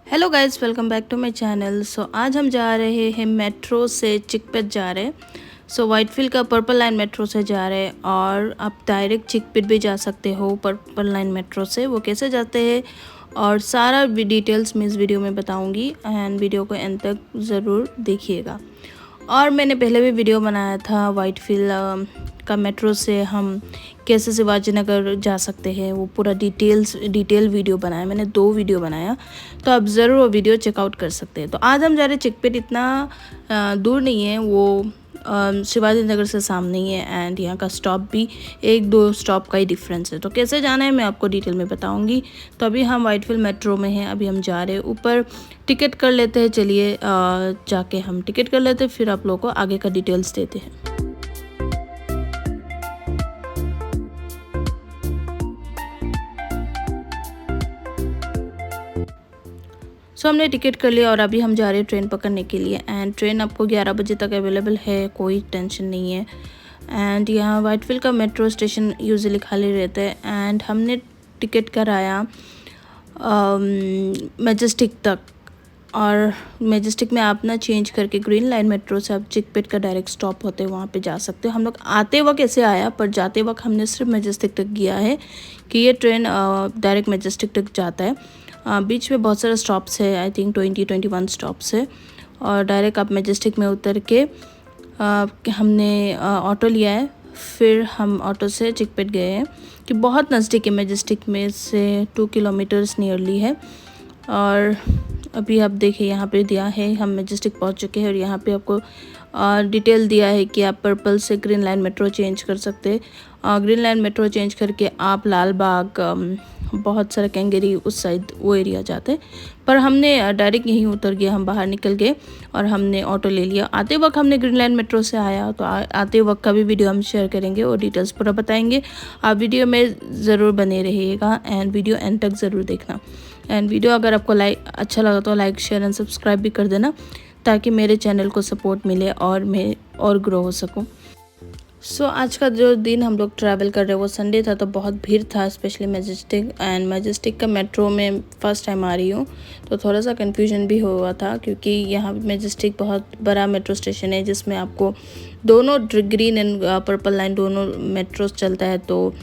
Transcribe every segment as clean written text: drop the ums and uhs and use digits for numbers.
Hello guys, welcome back to my channel. आज हम जा रहे हैं मेट्रो से चिकपेट जा रहे हैं। वाइटफील्ड का पर्पल लाइन मेट्रो से जा रहे हैं और आप डायरेक्ट चिकपेट भी जा सकते हो पर्पल लाइन मेट्रो से। वो कैसे जाते हैं और सारा डिटेल्स मैं इस वीडियो में बताऊंगी एंड वीडियो को एंड तक ज़रूर देखिएगा। और मैंने पहले भी वीडियो बनाया था वाइटफील्ड का मेट्रो से हम कैसे शिवाजी नगर जा सकते हैं, वो पूरा डिटेल वीडियो बनाया मैंने, 2 वीडियो बनाया, तो आप ज़रूर वो वीडियो चेकआउट कर सकते हैं। तो आज हम जा रहे हैं चिकपेट। इतना दूर नहीं है, वो शिवाजी नगर से सामने ही है एंड यहाँ का स्टॉप भी 1-2 स्टॉप का ही डिफरेंस है। तो कैसे जाना है मैं आपको डिटेल में बताऊंगी। तो अभी हम वाइटफील्ड मेट्रो में हैं, अभी हम जा रहे हैं ऊपर। टिकट कर लेते हैं, चलिए जाके हम टिकट कर लेते हैं, फिर आप लोगों को आगे का डिटेल्स देते हैं। हमने टिकट कर लिया और अभी हम जा रहे हैं ट्रेन पकड़ने के लिए एंड ट्रेन आपको 11 बजे तक अवेलेबल है, कोई टेंशन नहीं है। एंड यहाँ वाइटफील्ड का मेट्रो स्टेशन यूजुअली खाली रहता है एंड हमने टिकट कराया मैजेस्टिक तक, और मैजेस्टिक में आप ना चेंज करके ग्रीन लाइन मेट्रो से आप चिकपेट का डायरेक्ट स्टॉप होते हैं वहाँ पे जा सकते हो। हम लोग आते वक्त ऐसे आया, पर जाते वक्त हमने सिर्फ मैजेस्टिक तक गया है कि ये ट्रेन डायरेक्ट मैजेस्टिक तक जाता है। बीच में बहुत सारे स्टॉप्स है, आई थिंक 21 स्टॉप्स है, और डायरेक्ट आप मैजेस्टिक में उतर के हमने ऑटो लिया है, फिर हम ऑटो से चिकपेट गए हैं कि बहुत नज़दीक है, मैजेस्टिक में से 2 किलोमीटर्स नियरली है। और अभी आप देखिए यहाँ पे दिया है, हम मैजेस्टिक पहुँच चुके हैं और यहाँ पे आपको डिटेल दिया है कि आप पर्पल से ग्रीन लाइन मेट्रो चेंज कर सकते हैं। ग्रीन लाइन मेट्रो चेंज करके आप लाल बाग, बहुत सारे कैंगेरी उस साइड वो एरिया जाते हैं, पर हमने डायरेक्ट यहीं उतर गए, हम बाहर निकल गए और हमने ऑटो ले लिया। आते वक्त हमने ग्रीन लाइन मेट्रो से आया, तो आते वक्त का भी वीडियो हम शेयर करेंगे और डिटेल्स पूरा बताएंगे। आप वीडियो में ज़रूर बने रहिएगा एंड वीडियो एंड तक ज़रूर देखना। एंड वीडियो अगर आपको अच्छा लगा तो लाइक, शेयर एंड सब्सक्राइब भी कर देना, ताकि मेरे चैनल को सपोर्ट मिले और मैं और ग्रो हो सकूं। आज का जो दिन हम लोग ट्रैवल कर रहे हैं वो संडे था, तो बहुत भीड़ था, स्पेशली मैजेस्टिक। एंड मैजेस्टिक का मेट्रो में फ़र्स्ट टाइम आ रही हूँ, तो थोड़ा सा कन्फ्यूजन भी हुआ था, क्योंकि यहाँ मैजेस्टिक बहुत बड़ा मेट्रो स्टेशन है जिसमें आपको दोनों ग्रीन एंड पर्पल लाइन दोनों मेट्रोस चलता है। तो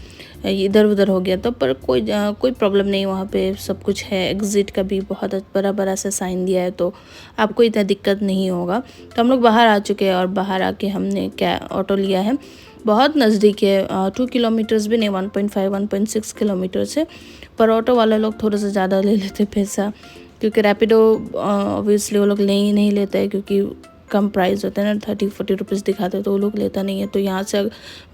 इधर उधर हो गया, तो पर कोई प्रॉब्लम नहीं, वहाँ पे सब कुछ है। एग्ज़िट का भी बहुत बड़ा सा साइन दिया है, तो आपको इतना दिक्कत नहीं होगा। तो हम लोग बाहर आ चुके हैं और बाहर आके हमने ऑटो लिया है। बहुत नज़दीक है, 2 किलोमीटर्स भी नहीं, 1.6 किलोमीटर्स है, पर ऑटो वाले लोग थोड़ा सा ज़्यादा ले लेते पैसा, क्योंकि रैपिडो ऑब्वियसली वो लोग नहीं लेते हैं, क्योंकि कम प्राइस होता है ना, 30-40 रुपीज़ दिखाते हैं, तो वो लोग लेता नहीं है। तो यहाँ से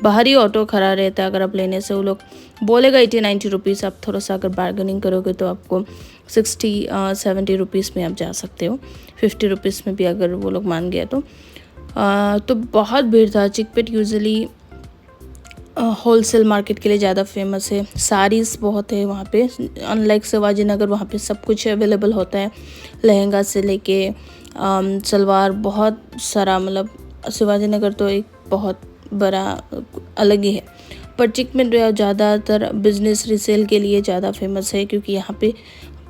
बाहर ही ऑटो खड़ा रहता है, अगर आप लेने से वो लोग बोलेगा 80-90 रुपीज़। आप थोड़ा सा अगर बार्गेनिंग करोगे तो आपको 60-70 रुपीज़ में आप जा सकते हो, 50 रुपीज़ में भी अगर वो लोग मान गया तो बहुत भीड़ था। चिकपेट यूजुअली होलसेल मार्केट के लिए ज़्यादा फेमस है, साड़ीज़ बहुत है वहाँ पे, अनलाइक शिवाजी नगर, वहाँ पे सब कुछ अवेलेबल होता है, लहंगा से लेके सलवार, बहुत सारा, मतलब शिवाजी नगर तो एक बहुत बड़ा अलग ही है। पर चिकपेट ज़्यादातर बिजनेस रिसेल के लिए ज़्यादा फेमस है, क्योंकि यहाँ पे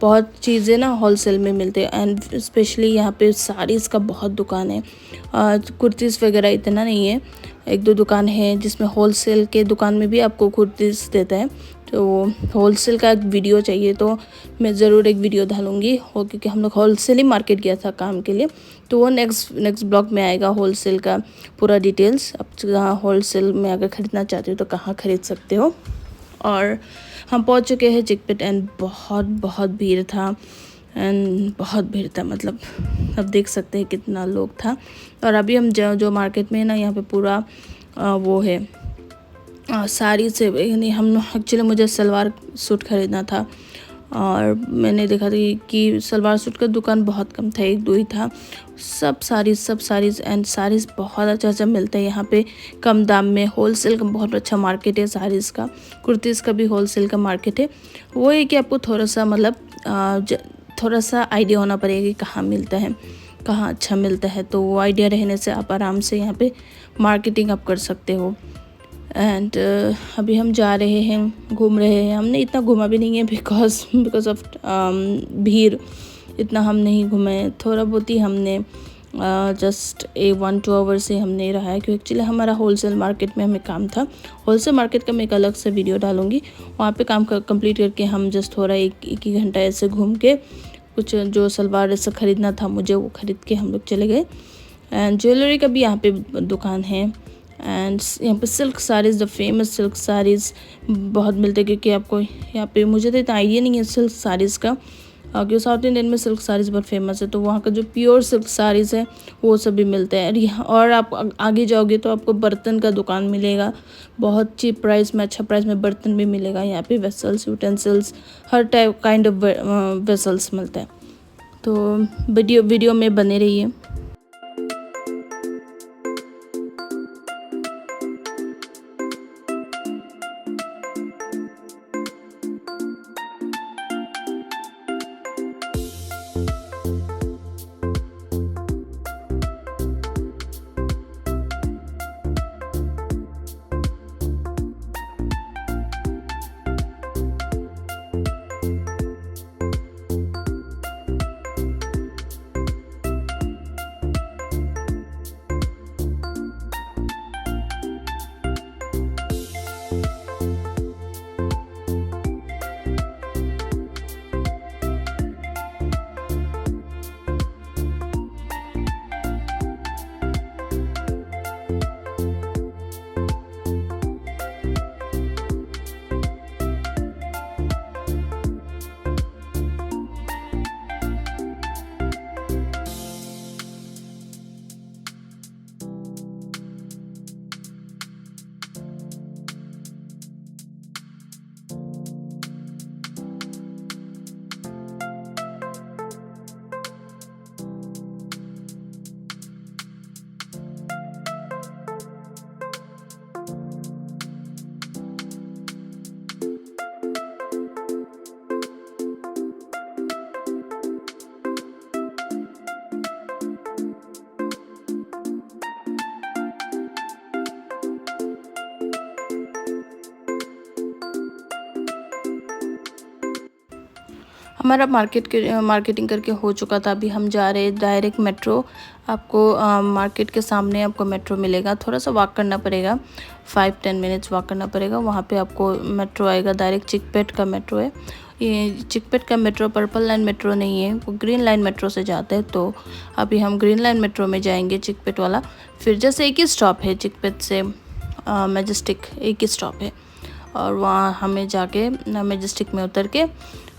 बहुत चीज़ें ना होलसेल में मिलते हैं एंड स्पेशली यहाँ पे साड़ीज़ का बहुत दुकान है। कुर्तीज़ वगैरह इतना नहीं है, 1-2 दुकान है जिसमें होलसेल के दुकान में भी आपको कुर्तीज़ देता है। तो होलसेल का एक वीडियो चाहिए तो मैं ज़रूर एक वीडियो डालूँगी हो, क्योंकि हम लोग होलसेल ही मार्केट गया था काम के लिए, तो वो नेक्स्ट ब्लॉग में आएगा होलसेल का पूरा डिटेल्स। आप जहाँ होलसेल में अगर ख़रीदना चाहते हो तो कहाँ ख़रीद सकते हो। और हम पहुंच चुके हैं चिकपेट एंड बहुत भीड़ था, मतलब अब देख सकते हैं कितना लोग था। और अभी हम जो मार्केट में है ना, यहाँ पे पूरा वो है साड़ी से, यानी हम एक्चुअली मुझे सलवार सूट ख़रीदना था और मैंने देखा था कि सलवार सूट का दुकान बहुत कम था, 1-2 ही था। सब साड़ीज़ एंड साड़ीज़ बहुत अच्छा मिलता है यहाँ पे कम दाम में। होलसेल का बहुत अच्छा मार्केट है साड़ीज़ का, कुर्तीज़ का भी होलसेल का मार्केट है। वो है कि आपको थोड़ा सा मतलब थोड़ा सा आइडिया होना पड़ेगा कि कहाँ मिलता है, कहाँ अच्छा मिलता है, तो वो आइडिया रहने से आप आराम से यहाँ पे मार्केटिंग आप कर सकते हो। एंड अभी हम जा रहे हैं, घूम रहे हैं। हमने इतना घूमा भी नहीं है बिकॉज ऑफ भीड़, इतना हम नहीं घूमे, थोड़ा बहुत ही हमने जस्ट 1-2 आवर से हमने रहा है, क्योंकि एक्चुअली हमारा होलसेल मार्केट में हमें काम था। होलसेल मार्केट का मैं एक अलग से वीडियो डालूँगी। वहाँ पे काम कंप्लीट करके हम जस्ट थोड़ा एक ही घंटा ऐसे घूम के कुछ जो सलवार ऐसा ख़रीदना था मुझे, वो ख़रीद के हम लोग चले गए। एंड ज्वेलरी का भी यहाँ पे दुकान है। एंड यहाँ पे silk saris, the famous silk saris बहुत मिलते हैं, क्योंकि आपको यहाँ पे मुझे तो इतना आइडिया नहीं है सिल्क साड़ीज़ का, क्योंकि साउथ इंडियन में सिल्क साड़ीज़ बहुत फेमस है। तो वहाँ का जो प्योर सिल्क साड़ीज़ है वो सब भी मिलते हैं। और आप आगे जाओगे तो आपको बर्तन का दुकान मिलेगा, बहुत चीप प्राइस में, अच्छा प्राइस में बर्तन भी मिलेगा यहाँ पे। Vessels, utensils, her type kind of vessels मिलते हैं। तो वीडियो में बने रहिए। हमारा मार्केटिंग करके हो चुका था। अभी हम जा रहे हैं डायरेक्ट मेट्रो। आपको मार्केट के सामने आपको मेट्रो मिलेगा, थोड़ा सा वॉक करना पड़ेगा, 5-10 मिनट्स वॉक करना पड़ेगा। वहाँ पे आपको मेट्रो आएगा, डायरेक्ट चिकपेट का मेट्रो है। ये चिकपेट का मेट्रो पर्पल लाइन मेट्रो नहीं है, वो ग्रीन लाइन मेट्रो से जाता है। तो अभी हम ग्रीन लाइन मेट्रो में जाएंगे, चिकपेट वाला। फिर जैसे एक ही स्टॉप है चिकपेट से मैजेस्टिक, एक ही स्टॉप है। और वहाँ हमें जाके मैजेस्टिक में उतर के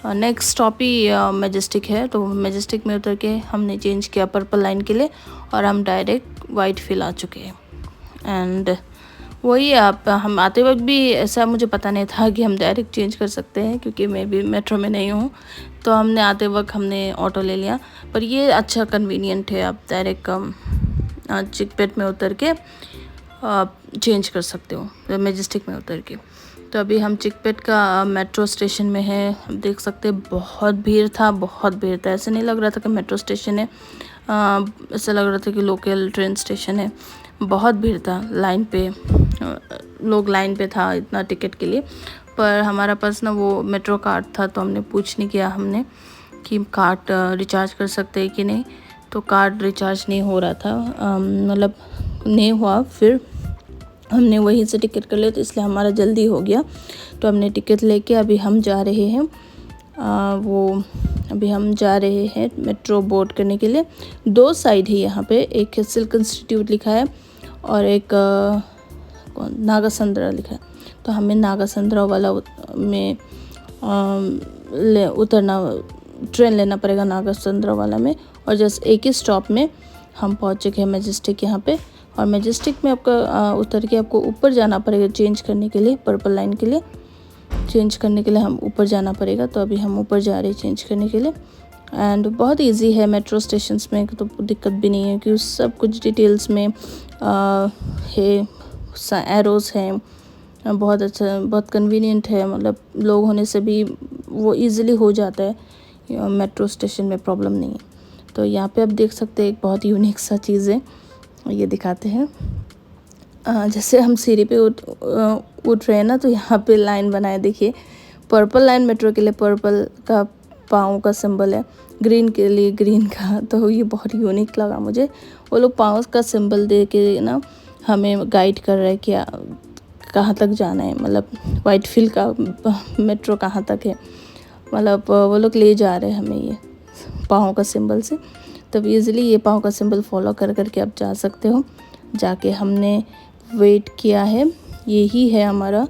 नेक्स्ट स्टॉप ही मैजेस्टिक है। तो मैजेस्टिक में उतर के हमने चेंज किया पर्पल लाइन के लिए, और हम डायरेक्ट वाइट फील्ड आ चुके हैं। एंड वही हम आते वक्त भी ऐसा मुझे पता नहीं था कि हम डायरेक्ट चेंज कर सकते हैं, क्योंकि मैं भी मेट्रो में नहीं हूँ। तो हमने आते वक्त हमने ऑटो ले लिया, पर ये अच्छा कन्वीनियंट है, आप डायरेक्ट चिकपेट में उतर के चेंज कर सकते हो मैजेस्टिक में उतर के। तो अभी हम चिकपेट का मेट्रो स्टेशन में है। हम देख सकते हैं बहुत भीड़ था, बहुत भीड़ था। ऐसे नहीं लग रहा था कि मेट्रो स्टेशन है, ऐसा लग रहा था कि लोकल ट्रेन स्टेशन है। बहुत भीड़ था, लाइन पे लोग लाइन पे था इतना टिकट के लिए। पर हमारा पास ना वो मेट्रो कार्ड था, तो हमने पूछ नहीं किया हमने कि कार्ड रिचार्ज कर सकते हैं कि नहीं। तो कार्ड रिचार्ज नहीं हो रहा था, मतलब नहीं हुआ। फिर हमने वहीं से टिकट कर लिया, तो इसलिए हमारा जल्दी हो गया। तो हमने टिकट लेके अभी हम जा रहे हैं अभी हम जा रहे हैं मेट्रो बोर्ड करने के लिए। 2 साइड है यहाँ पे, एक है सिल्क इंस्टीट्यूट लिखा है और एक नागासंद्रा लिखा है। तो हमें नागासंद्रा वाला में ट्रेन लेना पड़ेगा, नागासंद्रा वाला में। और जस्ट एक ही स्टॉप में हम पहुँच चुके हैं मैजेस्टिक यहाँ पे। और मैजेस्टिक में आपका उतर के आपको ऊपर जाना पड़ेगा चेंज करने के लिए, पर्पल लाइन के लिए चेंज करने के लिए हम ऊपर जाना पड़ेगा। तो अभी हम ऊपर जा रहे हैं चेंज करने के लिए। एंड बहुत इजी है मेट्रो स्टेशंस में, तो दिक्कत भी नहीं है, क्योंकि सब कुछ डिटेल्स में है, एरोज़ हैं, बहुत अच्छा, बहुत कन्वीनियंट है। मतलब लोग होने से भी वो इजीली हो जाता है, मेट्रो स्टेशन में प्रॉब्लम नहीं है। तो यहाँ पे आप देख सकते हैं एक बहुत यूनिक सा चीज़ है, ये दिखाते हैं। जैसे हम सीढ़ी पे उठ रहे हैं ना, तो यहाँ पे लाइन बनाए, देखिए पर्पल लाइन मेट्रो के लिए पर्पल का पाँव का सिंबल है, ग्रीन के लिए ग्रीन का, तो ये बहुत यूनिक लगा मुझे। वो लोग पाँव का सिंबल दे के ना हमें गाइड कर रहे हैं कि कहाँ तक जाना है, मतलब व्हाइटफील्ड का मेट्रो कहाँ तक है, मतलब वो लोग ले जा रहे हैं हमें ये पाँव का सिंबल से। तब ईज़िली ये पाँव का सिंबल फॉलो कर करके आप जा सकते हो। जाके हमने वेट किया है, यही है हमारा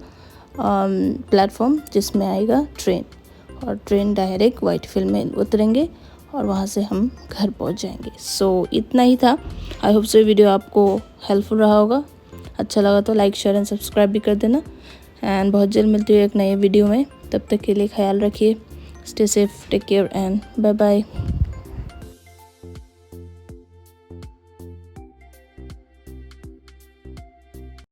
प्लेटफॉर्म जिसमें आएगा ट्रेन, और ट्रेन डायरेक्ट व्हाइटफील्ड में उतरेंगे और वहाँ से हम घर पहुँच जाएंगे। सो इतना ही था। आई होप सो वीडियो आपको हेल्पफुल रहा होगा। अच्छा लगा तो लाइक शेयर एंड सब्सक्राइब भी कर देना। एंड बहुत जल्द मिलती हूँ एक नए वीडियो में। तब तक के लिए ख्याल रखिए। Stay safe, take care and bye bye.